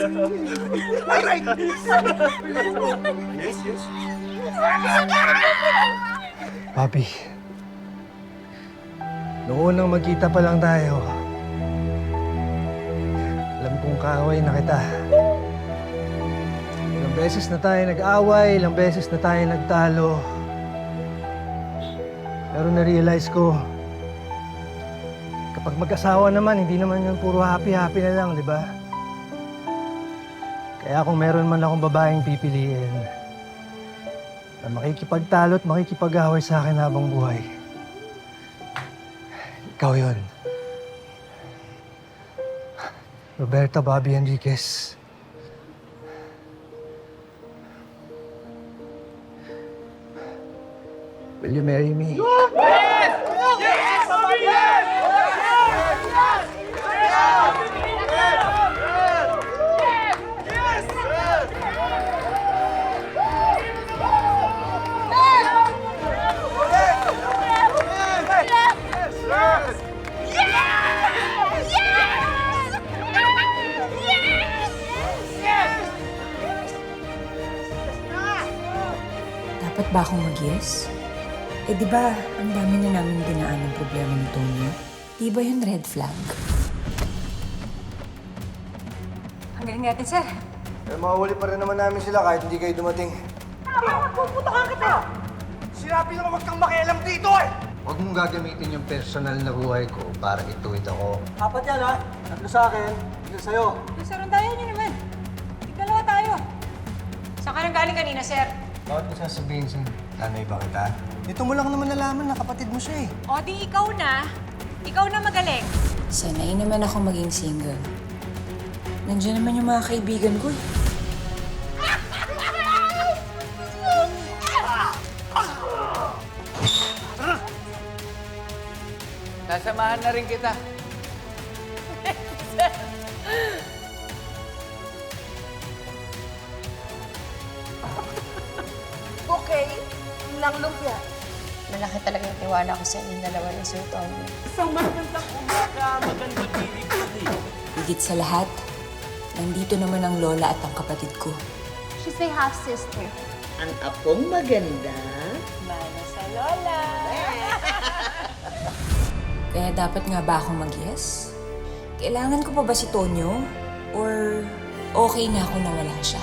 Aray! Yes, yes. Papi, noon nang magkita pa lang tayo, alam kong kaaway na kita. Ilang beses na tayo nag-away, ilang beses na tayo nagtalo. Pero na-realize ko, kapag mag-asawa naman, hindi naman yun puro happy-happy na lang, di ba? Kaya kung meron man akong babaeng pipiliin, na makikipagtalo at makikipag-away sa akin habang buhay, ikaw yun. Roberta Bobby Enriquez. Will you marry me? Dapat ba akong mag-yes? Eh di ba, ang dami na namin dinaan ng problema ni Tonyo? Di ba yun red flag? Ang galing natin, sir. Pero mawawali pa rin naman namin sila kahit hindi kayo dumating. Puputokan kita! Sinabi naman huwag kang makialam dito eh! Huwag mong gagamitin yung personal na buhay ko para ituwid ako. Apat yan ha? Tatlo sa akin, isa sa'yo. Sir, ang tayo niyo naman. Dalawa tayo. Saan ka nang galing kanina, sir? Bakit mo sasabihin sa'yo? Tanay ba kita? Ito mo lang naman nalaman na kapatid mo siya eh. O di ikaw na. Ikaw na magaling. Sanay naman ako maging single. Nandiyan naman yung mga kaibigan ko eh. Sasamahan na rin kita. Okay, lang lumpia. Malaki talaga yung tiwala ko sa inyong dalawa ni Sir Tony. Higit sa lahat, nandito naman ang lola at ang kapatid ko. She's my half-sister. Ang apong maganda. Mana sa lola. Kaya dapat nga ba akong mag-yes? Kailangan ko pa ba si Tonyo? Or okay na ako na wala siya?